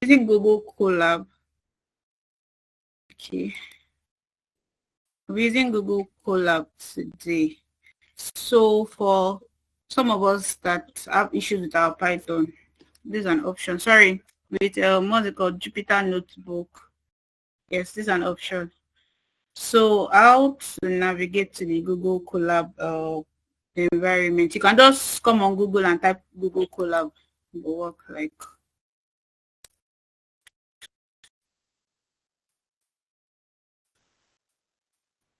using Google Colab. Okay. We're using Google Colab today. So for some of us that have issues with our Python, this is an option. Sorry, with what's it called? Jupyter Notebook. Yes, this is an option. So how to navigate to the Google Colab environment? You can just come on Google and type Google Colab. It will work like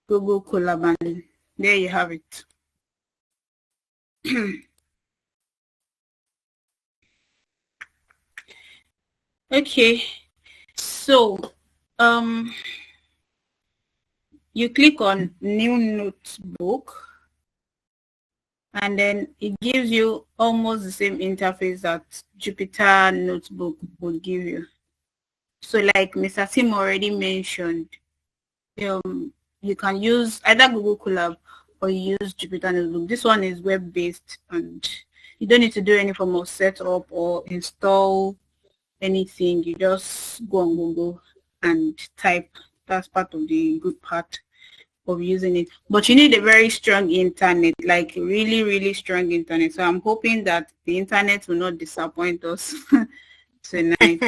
Google Colab, and there you have it. Okay, so you click on new notebook, and then it gives you almost the same interface that Jupyter Notebook would give you. So like Mr. Tim already mentioned, you can use either Google Colab or you use Jupyter Notebook. This one is web-based, and you don't need to do any form of setup or install anything. You just go on Google and type. That's part of the good part of using it. But you need a very strong internet, like really, really strong internet. So I'm hoping that the internet will not disappoint us tonight.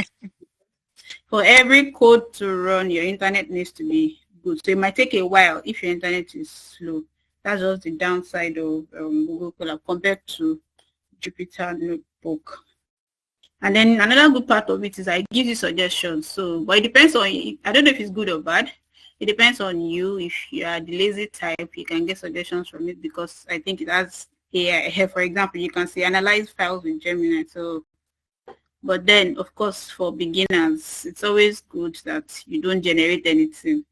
For every code to run, your internet needs to be good. So it might take a while if your internet is slow. That's just the downside of Google Colab compared to Jupyter Notebook. And then another good part of it is I give you suggestions. So, but it depends on, I don't know if it's good or bad. It depends on you. If you are the lazy type, you can get suggestions from it because I think it has AI. For example, you can say analyze files with Gemini. So, but then of course for beginners, it's always good that you don't generate anything.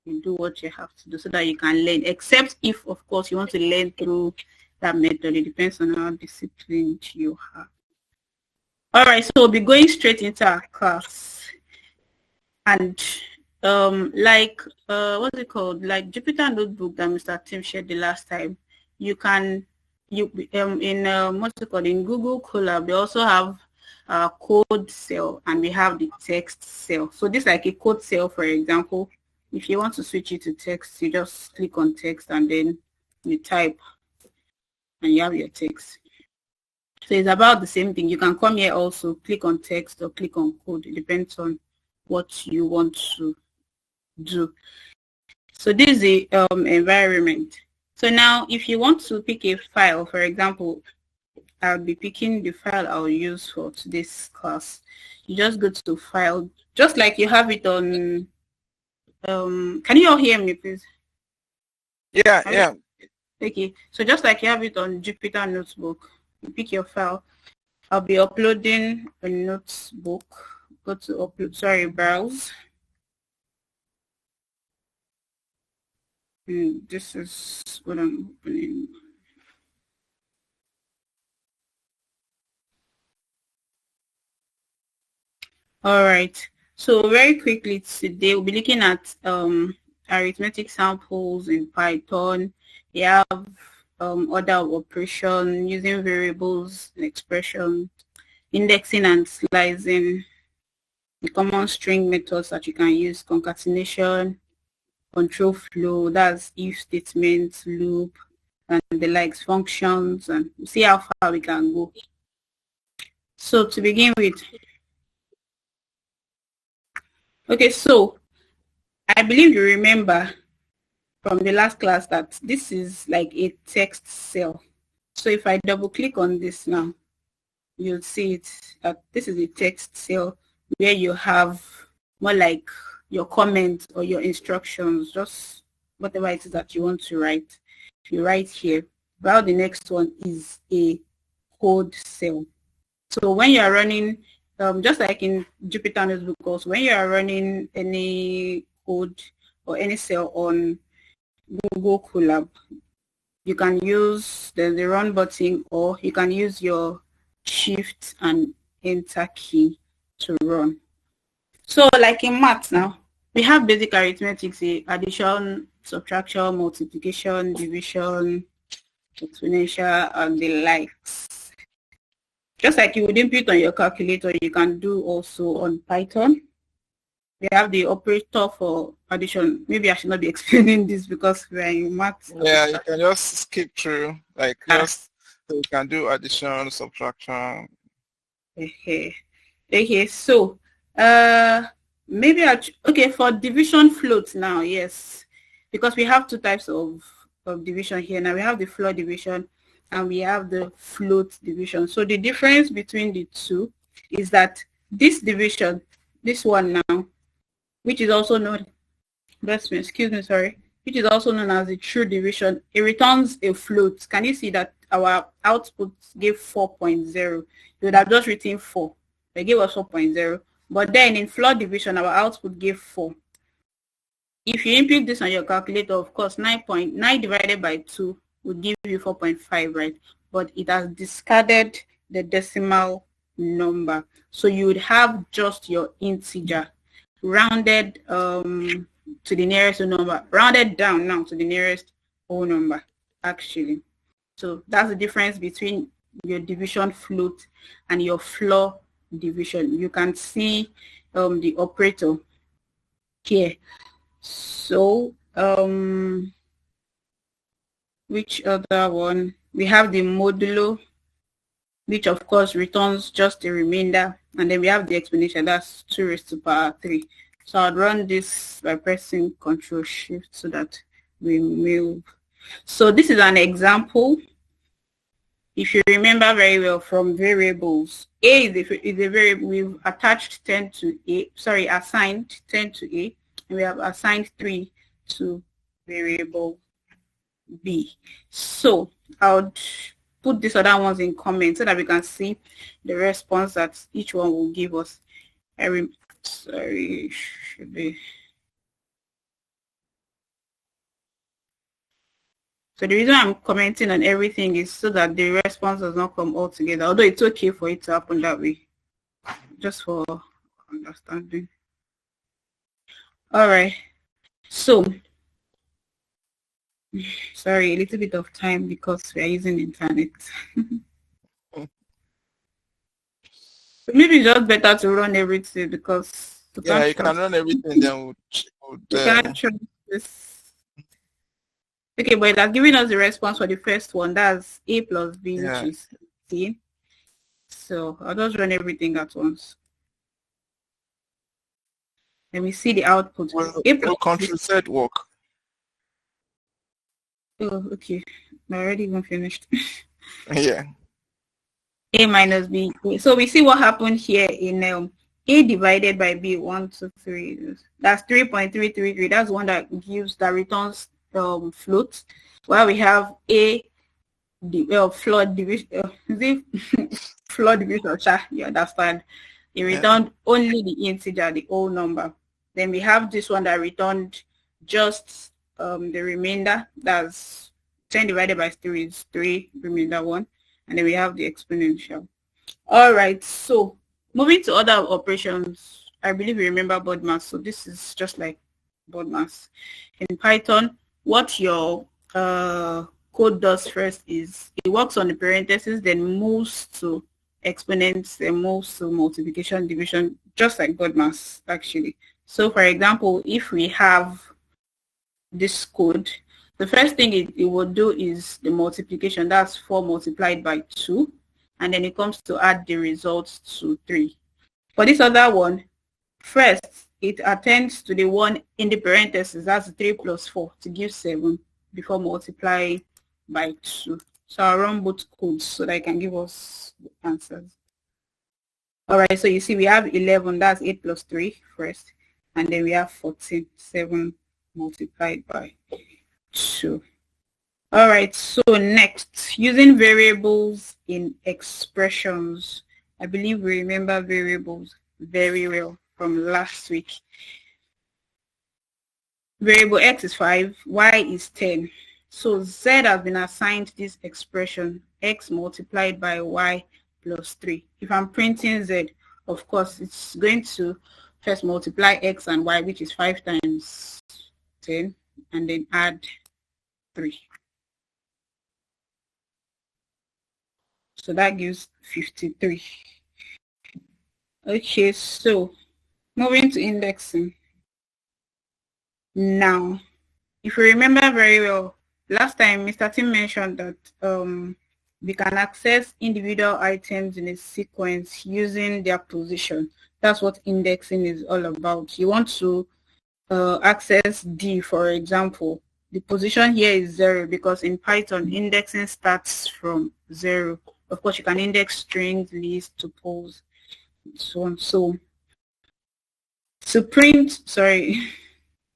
You do what you have to do so that you can learn. Except if, of course, you want to learn through that method. It depends on how disciplined you are. All right, so we'll be going straight into our class. And what's it called? Like Jupyter Notebook that Mr. Tim shared the last time, you can, what's it called? In Google Colab, they also have a code cell and we have the text cell. So this is like a code cell, for example. If you want to switch it to text, you just click on text and then you type and you have your text. So it's about the same thing. You can come here also, click on text or click on code. It depends on what you want to do. So this is the environment. So now if you want to pick a file, for example, I'll be picking the file I'll use for today's class. You just go to file, just like you have it on, can you all hear me, please? Yeah. Okay, so just like you have it on Jupyter Notebook, you pick your file. I'll be uploading a notebook. Go to upload, browse. And this is what I'm opening. All right, so very quickly today we'll be looking at arithmetic samples in Python. You have order of operation, using variables and expressions, indexing and slicing, the common string methods that you can use, concatenation, control flow, that's if statements, loop, and the likes, functions, and see how far we can go. So to begin with, okay, so I believe you remember from the last class that this is like a text cell. So if I double click on this now, you'll see it that this is a text cell where you have more like your comments or your instructions, just whatever it is that you want to write. If you write here, well, the next one is a code cell. So when you are running, just like in Jupyter Notebook also, when you are running any code or any cell on Google Colab, you can use the run button, or you can use your shift and enter key to run. So like in math now, we have basic arithmetic, say addition, subtraction, multiplication, division, exponential, and the likes. Just like you would input on your calculator, you can do also on Python. We have the operator for addition. Maybe I should not be explaining this because we're in math. Yeah, you can just skip through, like just so you can do addition, subtraction. Okay, so maybe okay, for division float now, yes, because we have two types of division here. Now we have the floor division and we have the float division. So the difference between the two is that this division, this one now, which is also known, which is also known as the true division, it returns a float. Can you see that our output gave 4.0? You would have just written 4. They gave us 4.0. But then in floor division, our output gave 4. If you input this on your calculator, of course, 9.9 divided by 2 would give you 4.5, right? But it has discarded the decimal number. So you would have just your integer rounded to the nearest whole number, rounded down now to the nearest whole number, actually. So that's the difference between your division float and your floor division. You can see the operator here. So which other one? We have the modulo, which of course returns just the remainder, and then we have the exponential, that's 2 raised to power 3. So I'll run this by pressing Control Shift so that we move. So this is an example. If you remember very well from variables, A is a variable. We've attached 10 to A, sorry, assigned 10 to A, and we have assigned 3 to variable B. So I'll put these other ones in comments so that we can see the response that each one will give us. Sorry, should be. So the reason I'm commenting on everything is so that the response does not come all together, although it's okay for it to happen that way, just for understanding. All right, so sorry, a little bit of time because we are using the internet. Maybe it's just better to run everything because you can run everything, then we'll can't trust this. Okay, but that's giving us the response for the first one. That's A plus B, which is C. So I'll just run everything at once. Let me see the output. Will Control Z work? Oh, okay. I already even finished. Yeah. A minus B. So we see what happened here in A divided by B. 1, 2, 3. That's 3.333. That's one that returns float. While we have A floor division. Floor division. You understand? It returned only the integer, the whole number. Then we have this one that returned just the remainder. That's 10 divided by 3 is 3, remainder 1. And then we have the exponential. All right, so moving to other operations, I believe you remember BODMAS. So this is just like BODMAS. In Python, what your code does first is it works on the parentheses, then moves to exponents, then moves to multiplication, division, just like BODMAS actually. So for example, if we have this code, the first thing it will do is the multiplication. That's 4 multiplied by 2. And then it comes to add the results to 3. For this other one, first, it attends to the one in the parentheses. That's 3 plus 4 to give 7 before multiplying by 2. So I'll run both codes so that it can give us the answers. All right, so you see we have 11. That's 8 plus 3 first. And then we have 14, 7 multiplied by 2. All right, so next, using variables in expressions. I believe we remember variables very well from last week. Variable x is 5, y is 10. So z has been assigned this expression, x multiplied by y plus 3. If I'm printing z, of course, it's going to first multiply x and y, which is 5 times 10, and then add 3. So that gives 53. Okay, so moving to indexing. Now, if you remember very well, last time Mr. Tim mentioned that we can access individual items in a sequence using their position. That's what indexing is all about. You want to access D, for example. The position here is 0 because in Python, indexing starts from 0. Of course, you can index strings, lists, tuples, and so on. So to print, sorry,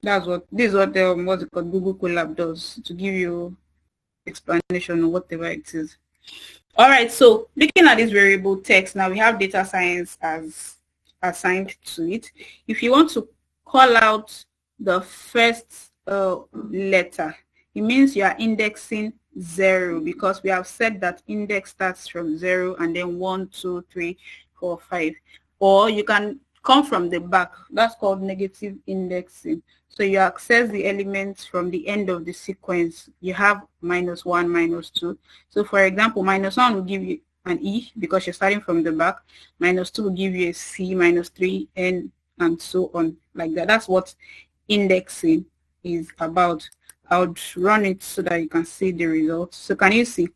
this is what what's it called, Google Colab does to give you explanation or whatever it is. All right, so looking at this variable text, now we have data science as assigned to it. If you want to call out the first letter, it means you are indexing 0 because we have said that index starts from 0 and then 1, 2, 3, 4, 5. Or you can come from the back. That's called negative indexing. So you access the elements from the end of the sequence. You have -1, -2. So for example, -1 will give you an E because you're starting from the back. -2 will give you a C, -3, N, and so on, like that. That's what indexing is about. I would run it so that you can see the results. So can you see?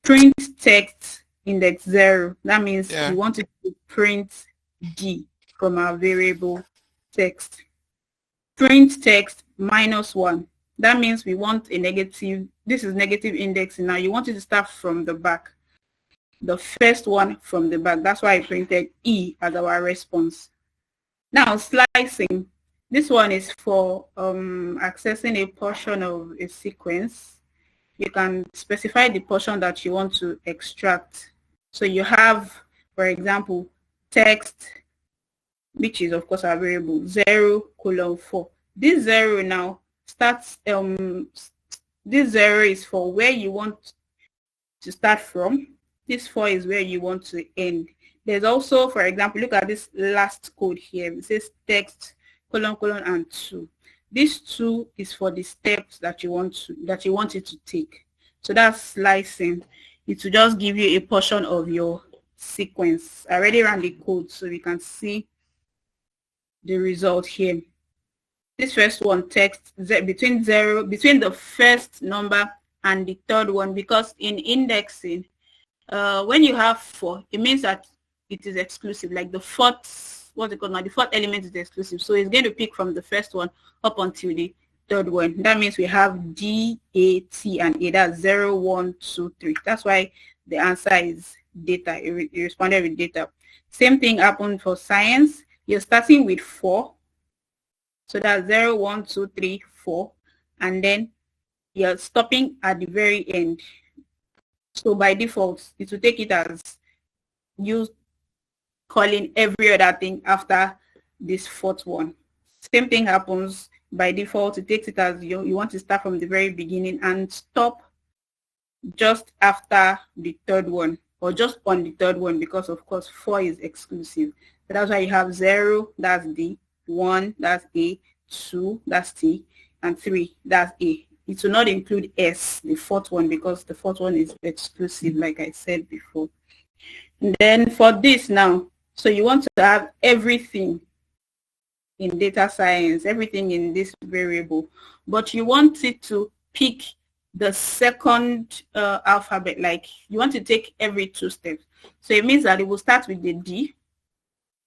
Print text index 0. That means you want it to print D from our variable text. Print text -1. That means we want a negative. This is negative indexing. Now you want it to start from the back. The first one from the back. That's why I printed E as our response. Now slicing. This one is for accessing a portion of a sequence. You can specify the portion that you want to extract. So you have, for example, text, which is of course our variable 0:4. This 0 now starts, this 0 is for where you want to start from. This 4 is where you want to end. There's also, for example, look at this last code here. It says text : and 2. This 2 is for the steps that you want it to take. So that's slicing. It will just give you a portion of your sequence. I already ran the code so we can see the result here. This first one, text between the first number and the third one, because in indexing, when you have 4, it means that it is exclusive. Like the fourth, what's it called now? The fourth element is exclusive. So it's going to pick from the first one up until the third one. That means we have D, A, T, and A. That's 0, 1, 2, 3. That's why the answer is data. It responded with data. Same thing happened for science. You're starting with 4. So that's 0, 1, 2, 3, 4. And then you're stopping at the very end. So by default, it will take it as you calling every other thing after this fourth one. Same thing happens by default. It takes it as you want to start from the very beginning and stop just after the third one, or just on the third one, because of course 4 is exclusive. So that's why you have 0, that's D, 1, that's A, 2, that's T, and 3, that's A. It will not include S, the fourth one, because the fourth one is exclusive, like I said before. And then for this now, so you want to have everything in data science, everything in this variable, but you want it to pick the second alphabet, like you want to take every 2 steps. So it means that it will start with the D,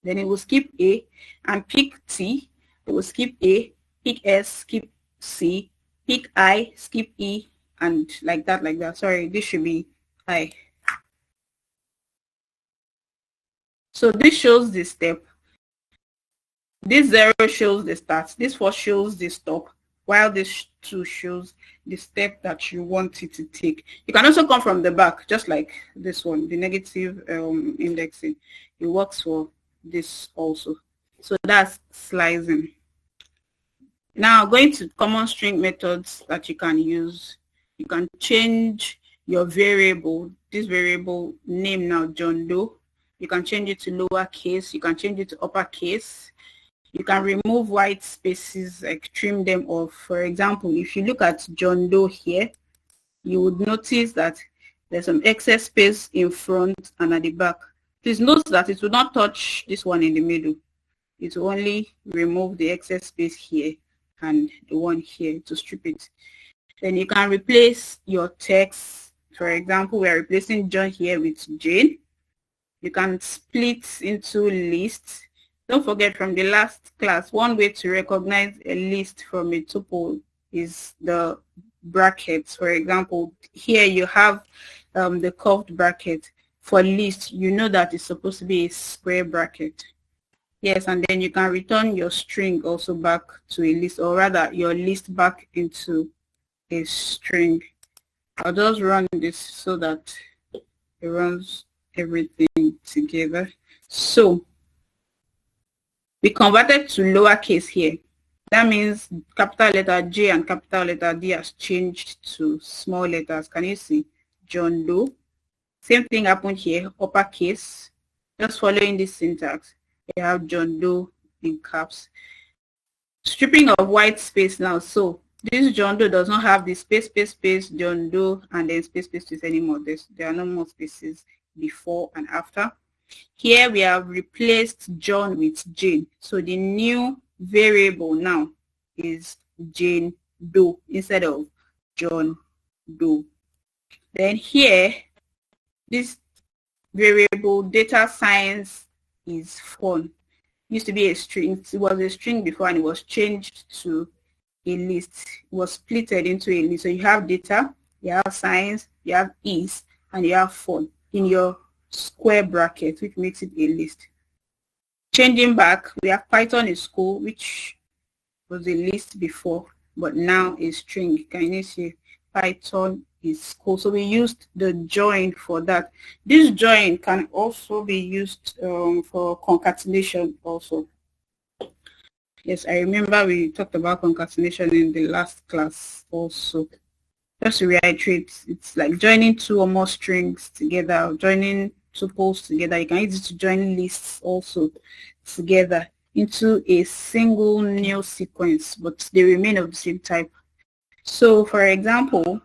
then it will skip A and pick T, it will skip A, pick S, skip C, pick I, skip E, and like that. Sorry, this should be I. So this shows the step. This 0 shows the start. This 4 shows the stop, while this 2 shows the step that you want it to take. You can also come from the back, just like this one, the negative indexing. It works for this also. So that's slicing. Now going to common string methods that you can use. You can change your variable, this variable name now, John Doe. You can change it to lowercase. You can change it to uppercase. You can remove white spaces, like trim them off. For example, if you look at John Doe here, you would notice that There's some excess space in front and at the back. Please note that it will not touch this one in the middle. It will only remove the excess space here and the one here to strip it. Then you can replace your text. For example, we are replacing John here with Jane. You can split into lists. Don't forget from the last class, one way to recognize a list from a tuple is the brackets. For example, here you have the curved bracket. For list, you know that it's supposed to be a square bracket. Yes, and then you can return your string also back to a list, or rather your list back into a string. I'll just run this so that it runs everything together. So we converted to lowercase here. That means capital letter J and capital letter D has changed to small letters. Can you see? John Doe. Same thing happened here, uppercase. Just following this syntax, you have John Doe in caps. Stripping of white space now. So this John Doe does not have the space, John Doe, and then space anymore. There are no more spaces before and after. Here we have replaced John with Jane. So the new variable now is Jane Doe instead of John Doe. Then here, this variable data science is fun. It used to be a string. It was a string before and it was changed to a list. It was splitted into a list. So you have data, you have science, you have is, and you have fun in your square bracket, which makes it a list. Changing back, we have Python is cool, which was a list before, but now is string. Can you see Python is cool? So we used the join for that. This join can also be used for concatenation also. Yes, I remember we talked about concatenation in the last class also. Just to reiterate, it's like joining two or more strings together, joining tuples together. You can use it to join lists also together into a single new sequence, but they remain of the same type. So for example,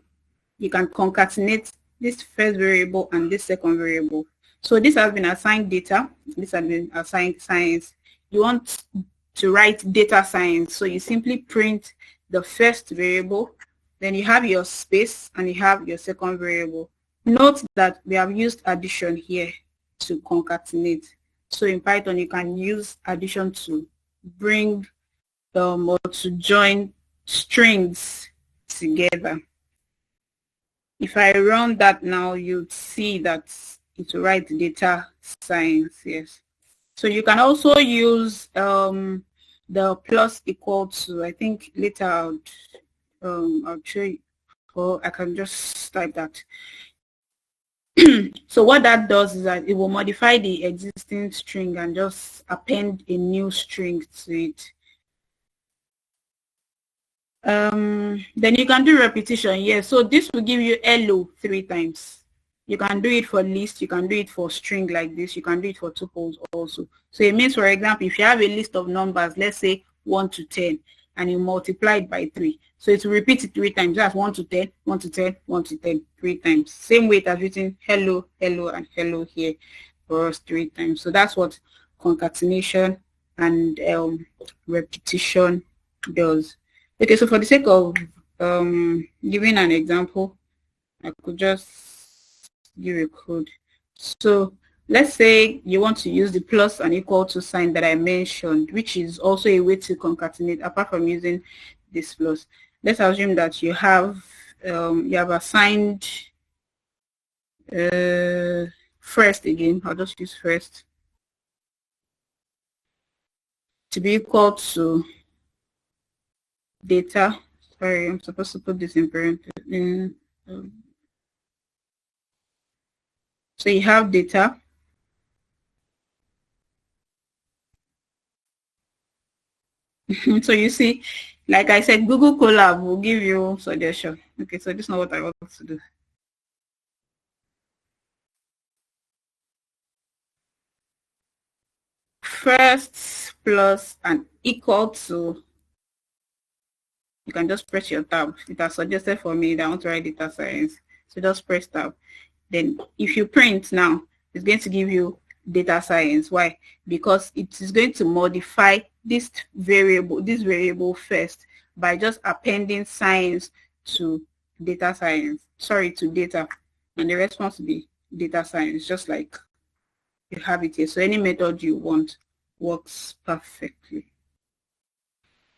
you can concatenate this first variable and this second variable. So this has been assigned data, this has been assigned science. You want to write data science, so you simply print the first variable, then you have your space and you have your second variable. Note that we have used addition here to concatenate. So in Python, you can use addition to bring or to join strings together. If I run that now, you'd see that it will write data science, yes. So you can also use the plus equal to, I think later I'll show you, or I can just type that. So what that does is that it will modify the existing string and just append a new string to it. Then you can do repetition. Yes, so this will give you hello 3 times. You can do it for list, you can do it for string like this, you can do it for tuples also. So it means, for example, if you have a list of numbers, let's say 1 to 10, and you multiply it by 3. So it will repeat it 3 times. That's 1 to 10, 1 to 10, 1 to 10, 3 times. Same way it has written hello, hello, and hello here for us 3 times. So that's what concatenation and repetition does. Okay, so for the sake of giving an example, I could just give a code. So let's say you want to use the plus and equal to sign that I mentioned, which is also a way to concatenate apart from using this plus. Let's assume that you have assigned first again. I'll just use first to be equal to data. Sorry, I'm supposed to put this in parentheses. So you have data. So you see, like I said, Google Colab will give you suggestion. Okay, so this is not what I want to do. First plus and equal to, you can just press your tab. It has suggested for me that I want to write data science. So just press tab. Then if you print now, it's going to give you data science. Why? Because it is going to modify this variable first by just appending science to data science. Sorry, to data. And the response will be data science, just like you have it here. So any method you want works perfectly.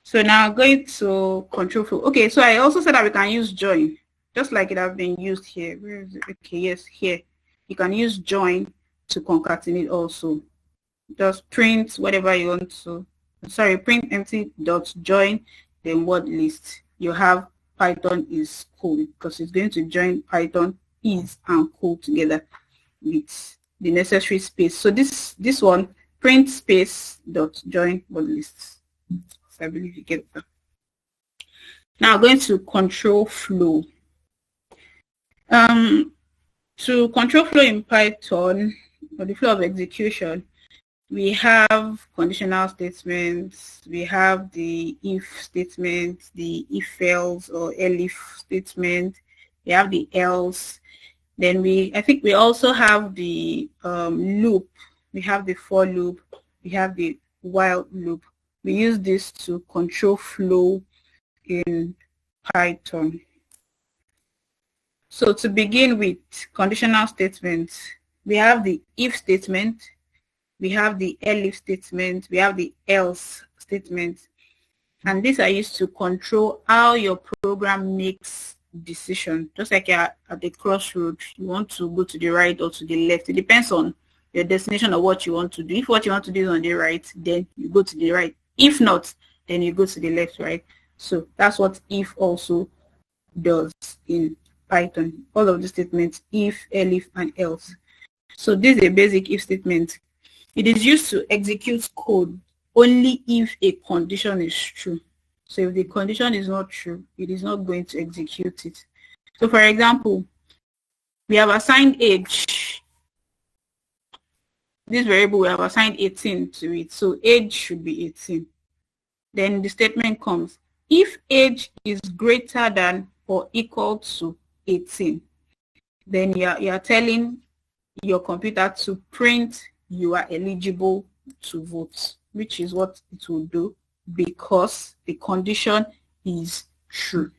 So now going to control flow. Okay, so I also said that we can use join, just like it has been used here. Where is it? Okay, yes, here. You can use join to concatenate also. Just print whatever you want to. Sorry, print empty dot join, then word list. You have Python is cool because it's going to join Python is and cool together with the necessary space. So this one, print space dot join word list. So I believe you get that. Now going to control flow. To control flow in Python, or the flow of execution, we have conditional statements, we have the if statement, the if else or elif statement, we have the else, then I think we also have the loop, we have the for loop, we have the while loop. We use this to control flow in Python. So to begin with conditional statements, we have the if statement, we have the elif statement, we have the else statement, and these are used to control how your program makes decision. Just like at the crossroad, you want to go to the right or to the left. It depends on your destination or what you want to do. If what you want to do is on the right, then you go to the right. If not, then you go to the left, right? So that's what if also does in Python. All of the statements, if, elif, and else. So this is a basic if statement. It is used to execute code only if a condition is true. So if the condition is not true, it is not going to execute it. So for example, we have assigned age. This variable, we have assigned 18 to it. So age should be 18. Then the statement comes, if age is greater than or equal to 18, then you are telling your computer to print you are eligible to vote, which is what it will do because the condition is true.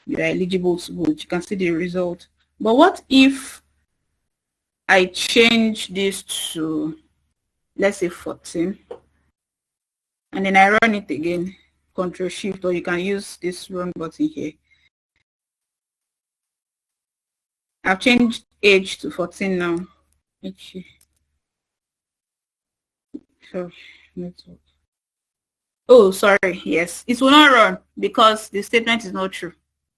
You are eligible to vote. You can see the result. But what if I change this to, let's say 14, and then I run it again, Control Shift, or you can use this run button here. I've changed age to 14 now. Okay. So, network. Oh, sorry. Yes, it will not run because the statement is not true.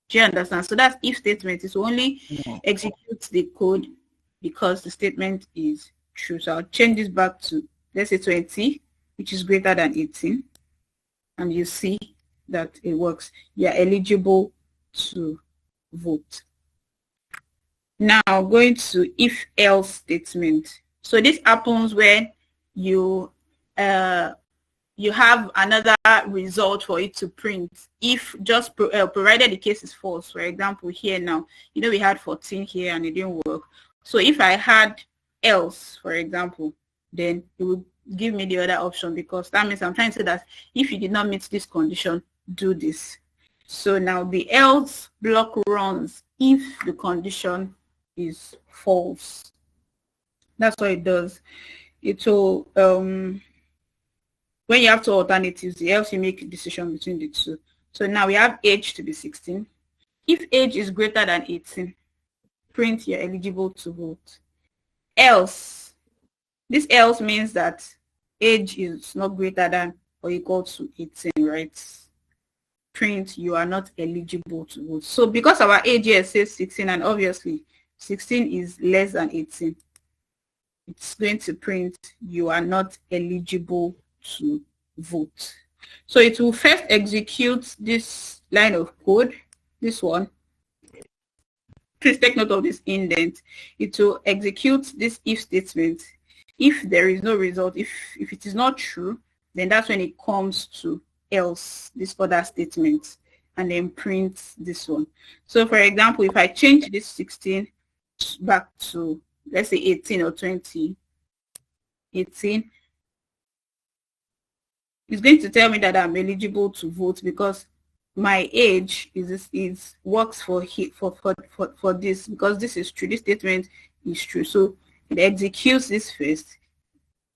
Do you understand? So that's if statement. It will only execute the code because the statement is true. So I'll change this back to, let's say 20, which is greater than 18. And you see that it works. You are eligible to vote. Now going to if else statement. So this happens when you have another result for it to print if just provided the case is false. For example, here now, we had 14 here and it didn't work. So if I had else, for example, then it would give me the other option, because that means I'm trying to say that if you did not meet this condition, do this. So now the else block runs if the condition is false. That's what it does. It will when you have two alternatives, the else you make a decision between the two. So now we have age to be 16. If age is greater than 18, print you're eligible to vote. Else, this else means that age is not greater than or equal to 18, right? Print you are not eligible to vote. So because our age here says 16, and obviously 16 is less than 18, it's going to print you are not eligible to vote. So it will first execute this line of code, this one. Please take note of this indent. It will execute this if statement. If there is no result, if it is not true, then that's when it comes to else, this other statement, and then print this one. So for example, if I change this 16 back to, let's say 18 or 20, 18, it's going to tell me that I'm eligible to vote because my age is works for this, because this is true. This statement is true. So it executes this first.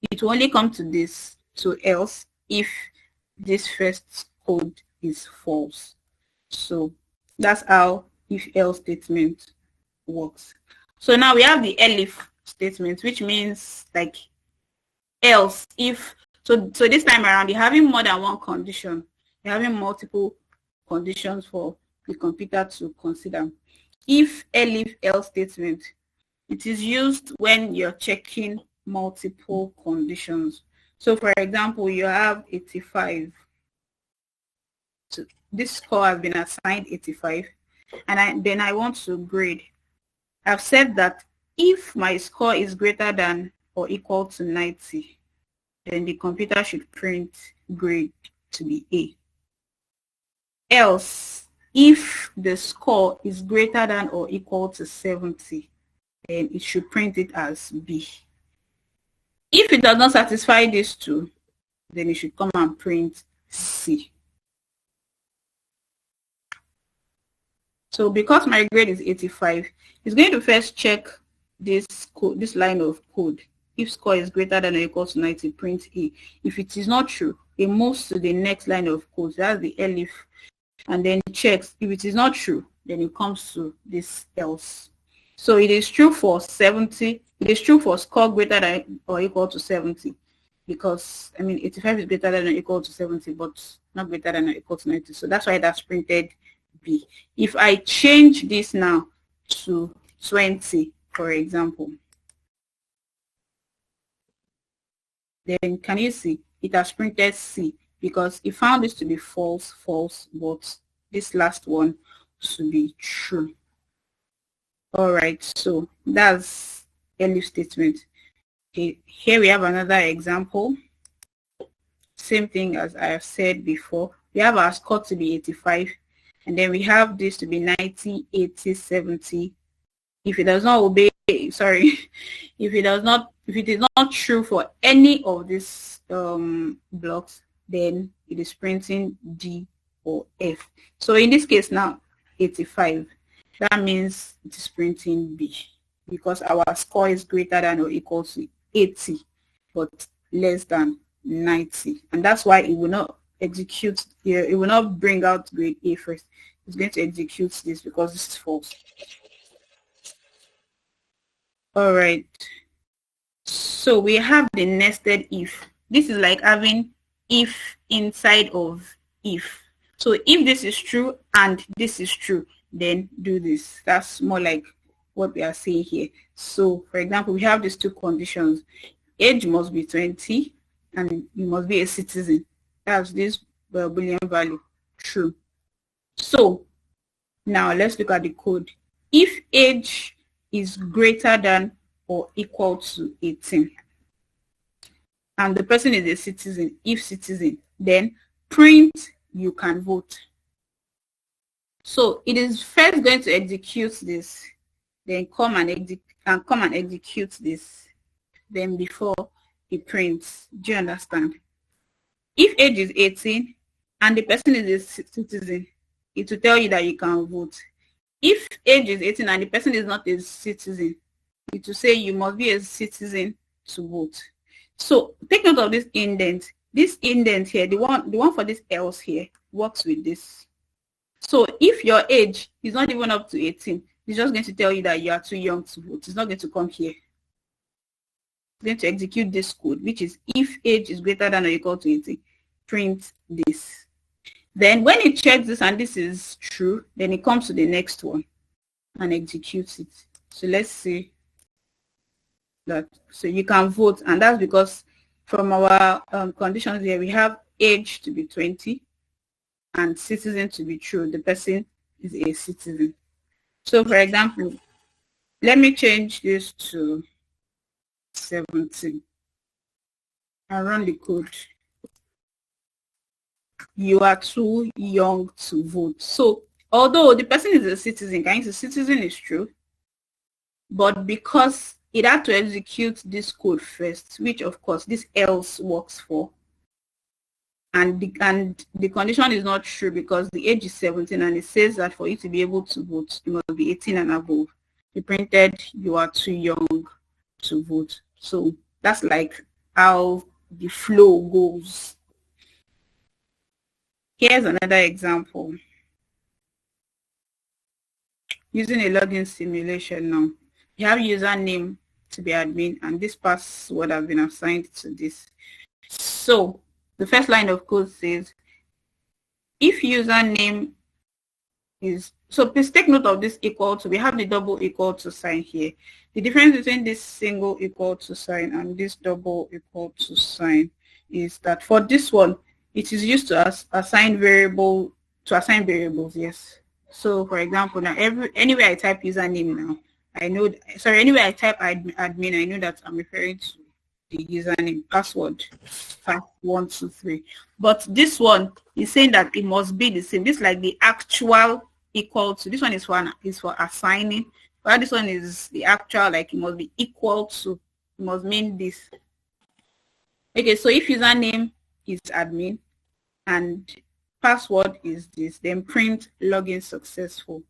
It will only come to this to else if this first code is false. So that's how if else statement works. So now we have the elif statement, which means like else if, so this time around you're having more than one condition, you're having multiple conditions for the computer to consider. If elif else statement, it is used when you're checking multiple conditions. So for example, you have 85. So this score has been assigned 85, and then I want to grade. I've said that if my score is greater than or equal to 90, then the computer should print grade to be A. Else, if the score is greater than or equal to 70, then it should print it as B. If it does not satisfy these two, then it should come and print C. So because my grade is 85, it's going to first check this code, this line of code. If score is greater than or equal to 90, print A. If it is not true, it moves to the next line of code. That's the elif, and then checks. If it is not true, then it comes to this else. So it is true for 70. It is true for score greater than or equal to 70, because I mean 85 is greater than or equal to 70, but not greater than or equal to 90. So that's why that's printed B. If I change this now to 20, for example, then can you see it has printed C, because it found this to be false, but this last one should be true. All right, so that's elif statement. Okay, here we have another example. Same thing as I have said before. We have our score to be 85, and then we have this to be 90, 80, 70. If it does not obey, sorry, if it is not true for any of these blocks, then it is printing D or F. So in this case now, 85, that means it is printing B, because our score is greater than or equal to 80, but less than 90. And that's why it will not execute here. It will not bring out grade A first. It's going to execute this because this is false. All right. So we have the nested if. This is like having if inside of if. So if this is true and this is true, then do this. That's more like what we are saying here. So for example, we have these two conditions. Age must be 20 and you must be a citizen. That's this Boolean value, true. So now let's look at the code. If age is greater than or equal to 18 and the person is a citizen, if citizen, then print you can vote. So it is first going to execute this, then come and execute this, then before it prints. Do you understand? If age is 18 and the person is a citizen, it will tell you that you can vote. If age is 18 and the person is not a citizen, it will say you must be a citizen to vote. So take note of this indent. This indent here, the one for this else here, works with this. So if your age is not even up to 18, it's just going to tell you that you are too young to vote. It's not going to come here. It's going to execute this code, which is if age is greater than or equal to 18, print this. Then when it checks this and this is true, then it comes to the next one and executes it. So let's see that. So you can vote, and that's because from our conditions here, we have age to be 20 and citizen to be true. The person is a citizen. So for example, let me change this to 17 and run the code. You are too young to vote. So although the person is a citizen, can you see citizen is true? but because it had to execute this code first, which of course this else works for, and the condition is not true because the age is 17 and it says that for you to be able to vote, you must be 18 and above. You printed you are too young to vote. So that's like how the flow goes. Here's another example. Using a login simulation now. You have username to be admin and this password has been assigned to this. So the first line of code says, if username is, so please take note of this equal to, we have the double equal to sign here. The difference between this single equal to sign and this double equal to sign is that for this one, it is used to assign variables, yes. So for example, now anywhere I type username now, I know, sorry, anywhere I type admin, I know that I'm referring to the username, password 5123. But this one is saying that it must be the same. This is like the actual equal to. This one is for assigning, but this one is the actual, like it must be equal to. It must mean this. Okay, so if username is admin and password is this, then print login successful.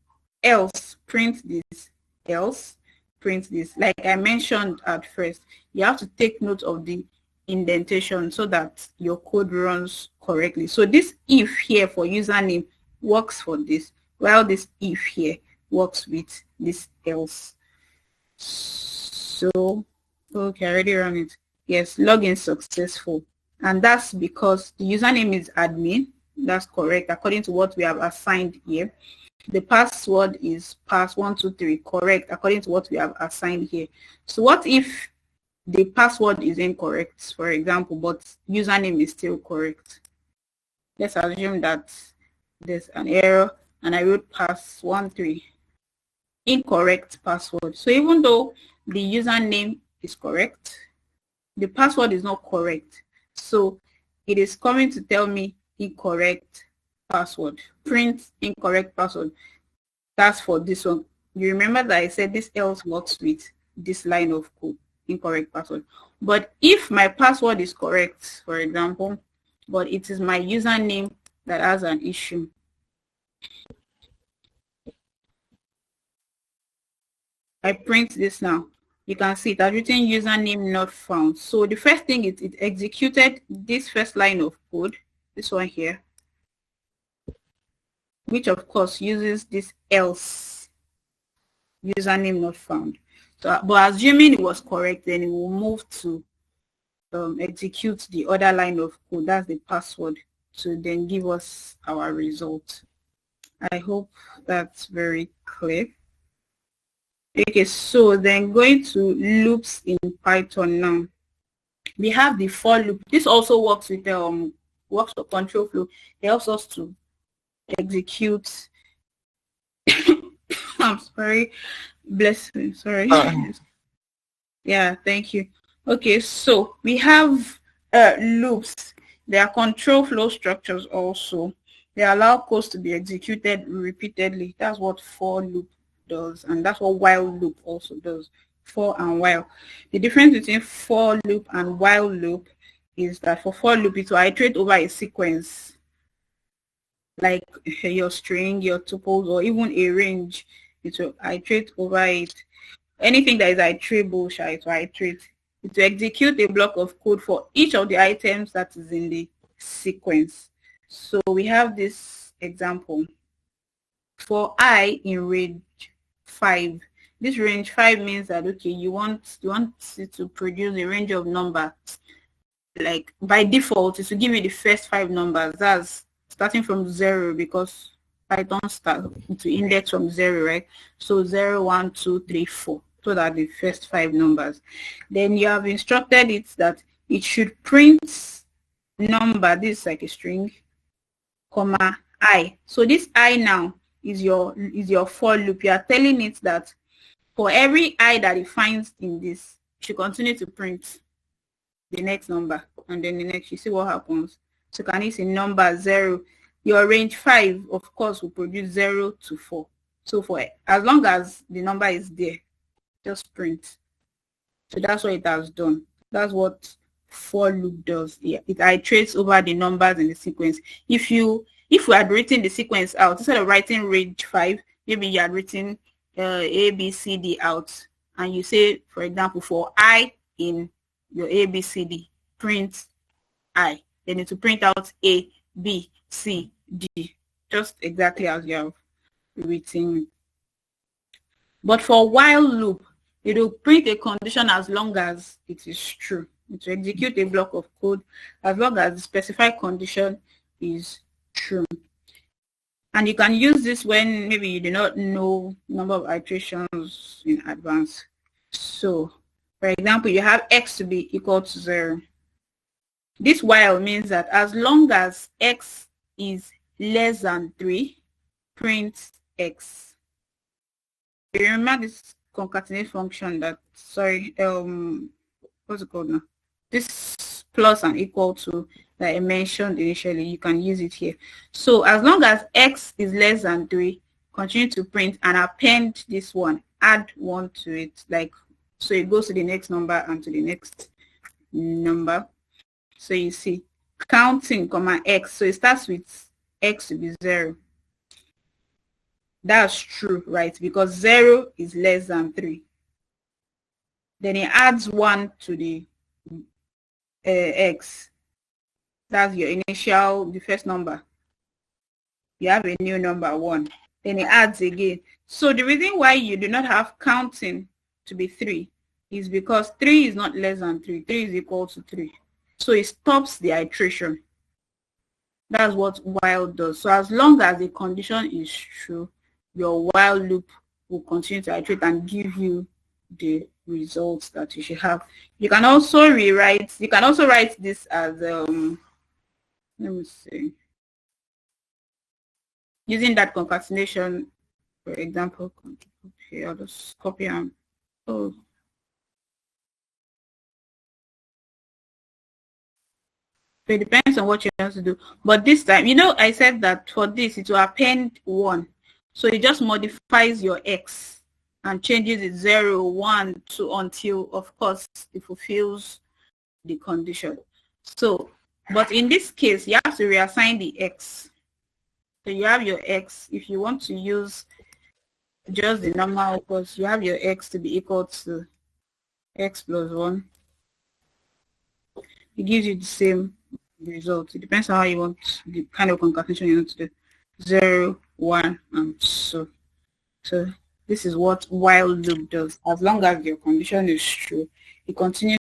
Else print this. Else print this. Like I mentioned at first, you have to take note of the indentation so that your code runs correctly. So this if here for username works for this, while this if here works with this else. So, okay, I already ran it. Yes, login successful. And that's because the username is admin. That's correct according to what we have assigned here. The password is pass123, correct according to what we have assigned here. So what if the password is incorrect, for example, but username is still correct? Let's assume that there's an error and I wrote pass13, incorrect password. So even though the username is correct, the password is not correct. So it is coming to tell me incorrect password. Print incorrect password. That's for this one. You remember that I said this else works with this line of code, incorrect password. But if my password is correct, for example, but it is my username that has an issue, I print this now. You can see it has written username not found. So the first thing is it executed this first line of code, this one here, which of course uses this else, username not found. So, but assuming it was correct, then it will move to execute the other line of code, that's the password, to then give us our result. I hope that's very clear. Okay, so then going to loops in Python now. We have the for loop. This also works with works for control flow. It helps us to execute. I'm sorry, bless me. Sorry. Yeah, thank you. Okay, so we have loops. There are control flow structures also. They allow codes to be executed repeatedly. That's what for loop does, and that's what while loop also does. For and while. The difference between for loop and while loop is that for loop it will iterate over a sequence, like your string, your tuples, or even a range. It will iterate over it. Anything that is iterable, it will iterate. It will execute a block of code for each of the items that is in the sequence. So we have this example. For I in range 5, this range 5 means that, okay, you want it to produce a range of numbers. Like by default, it will give you the first 5 numbers. That's starting from 0 because Python starts to index from 0, right? So 0, 1, 2, 3, 4. So that the first 5 numbers. Then you have instructed it that it should print number. This is like a string, comma I. So this I now is your for loop. You are telling it that for every I that it finds in this, it should continue to print the next number, and then the next. You see what happens. So can you see number 0? Your range 5, of course, will produce 0 to 4. So for as long as the number is there, just print. So that's what it has done. That's what for loop does. Yeah, it iterates over the numbers in the sequence. If we had written the sequence out, instead of writing range 5, maybe you had written A, B, C, D out, and you say, for example, for I in your A, B, C, D, print I. Then it will print out A, B, C, D, just exactly as you have written. But for while loop, it will print a condition as long as it is true. It will execute a block of code as long as the specified condition is true. And you can use this when maybe you do not know number of iterations in advance. So, for example, you have x to be equal to 0. This while means that as long as x is less than 3, print x. You remember this concatenate function that, what's it called now? This plus and equal to that I mentioned initially, you can use it here. So as long as x is less than 3, continue to print and append this one, add 1 to it, like, so it goes to the next number and to the next number. So you see, counting, comma, x, so it starts with x to be 0. That's true, right? Because 0 is less than 3. Then it adds 1 to the x. That's your initial, the first number. You have a new number 1. Then it adds again. So the reason why you do not have counting to be 3 is because 3 is not less than 3. 3 is equal to 3. So it stops the iteration. That's what while does. So as long as the condition is true, your while loop will continue to iterate and give you the results that you should have. You can also write this as let me see, using that concatenation, for example. Here, I'll just copy and so it depends on what you want to do. But this time, I said that for this it will append 1. So it just modifies your x and changes it 0, 1, 2 until, of course, it fulfills the condition. So, but in this case, you have to reassign the x. So you have your x. If you want to use just the normal, because you have your x to be equal to x plus 1. It gives you the same result. It depends on how you want the kind of concatenation you want to do. 0, 1, and so this is what while loop does. As long as your condition is true, it continues